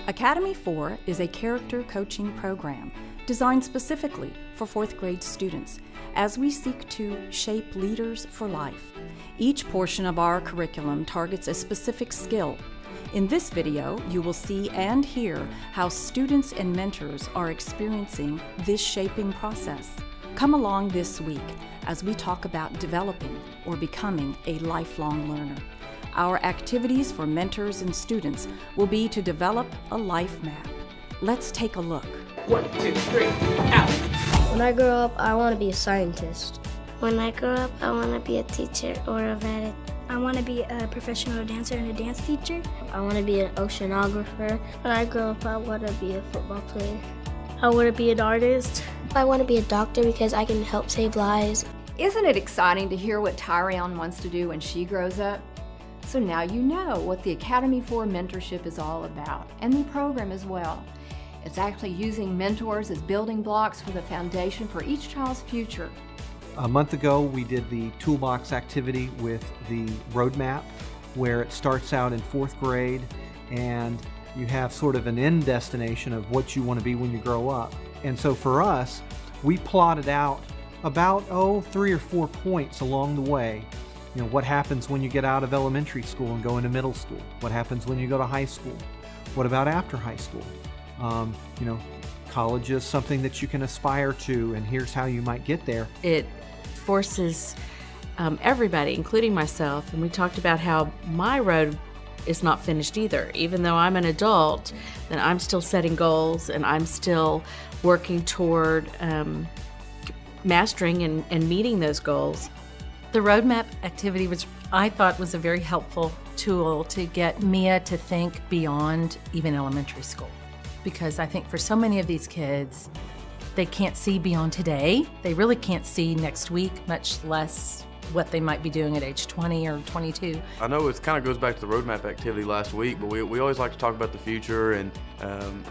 Academy 4 is a character coaching program designed specifically for 4th grade students as we seek to shape leaders for life. Each portion of our curriculum targets a specific skill. In this video, you will see and hear how students and mentors are experiencing this shaping process. Come along this week as we talk about developing or becoming a lifelong learner. Our activities for mentors and students will be to develop a life map. Let's take a look. 1, 2, 3, out. When I grow up, I want to be a scientist. When I grow up, I want to be a teacher or a vet. I want to be a professional dancer and a dance teacher. I want to be an oceanographer. When I grow up, I want to be a football player. I want to be an artist. I want to be a doctor because I can help save lives. Isn't it exciting to hear what Tyrion wants to do when she grows up? So now you know what the Academy 4 mentorship is all about, and the program as well. It's actually using mentors as building blocks for the foundation for each child's future. A month ago, we did the toolbox activity with the roadmap, where it starts out in 4th grade, and you have sort of an end destination of what you want to be when you grow up. And so for us, we plotted out about 3 or 4 points along the way. You know, what happens when you get out of elementary school and go into middle school? What happens when you go to high school? What about after high school? College is something that you can aspire to, and here's how you might get there. It forces everybody, including myself, and we talked about how my road is not finished either. Even though I'm an adult, then I'm still setting goals, and I'm still working toward mastering and meeting those goals. The roadmap activity, which I thought was a very helpful tool to get Mia to think beyond even elementary school. Because I think for so many of these kids, they can't see beyond today. They really can't see next week, much less what they might be doing at age 20 or 22. I know it kind of goes back to the roadmap activity last week, but we always like to talk about the future and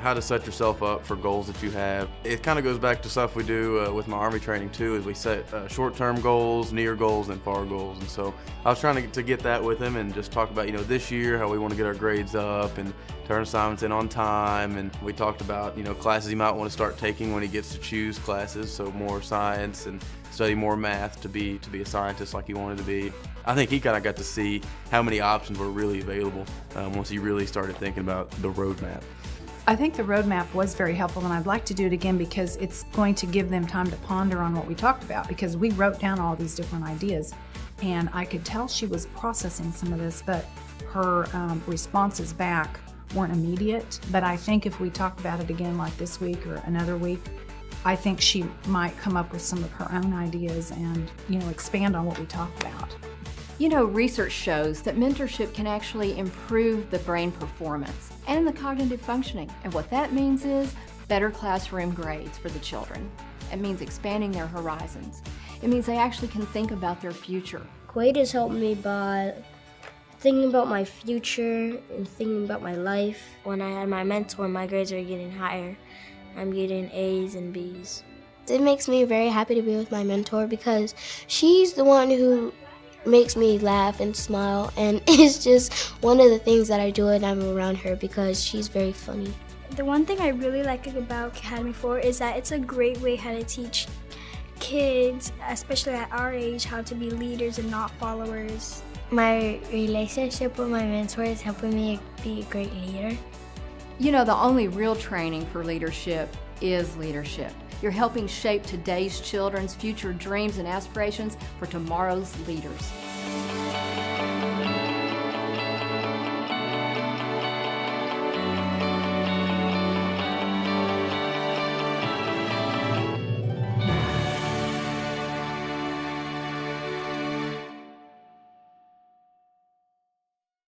how to set yourself up for goals that you have. It kind of goes back to stuff we do with my Army training too, is we set short-term goals, near goals, and far goals. And so I was trying to get that with him and just talk about, this year, how we want to get our grades up and turn assignments in on time. And we talked about, classes he might want to start taking when he gets to choose classes, so more science and study more math to be a scientist like he wanted to be. I think he kind of got to see how many options were really available once he really started thinking about the roadmap. I think the roadmap was very helpful, and I'd like to do it again because it's going to give them time to ponder on what we talked about, because we wrote down all these different ideas, and I could tell she was processing some of this, but her responses back weren't immediate. But I think if we talked about it again like this week or another week, I think she might come up with some of her own ideas and, expand on what we talked about. Research shows that mentorship can actually improve the brain performance and the cognitive functioning. And what that means is better classroom grades for the children. It means expanding their horizons. It means they actually can think about their future. Quaid has helped me by thinking about my future and thinking about my life. When I had my mentor, my grades are getting higher. I'm getting A's and B's. It makes me very happy to be with my mentor because she's the one who makes me laugh and smile, and it's just one of the things that I do when I'm around her because she's very funny. The one thing I really like about Academy 4 is that it's a great way how to teach kids, especially at our age, how to be leaders and not followers. My relationship with my mentor is helping me be a great leader. The only real training for leadership is leadership. You're helping shape today's children's future dreams and aspirations for tomorrow's leaders.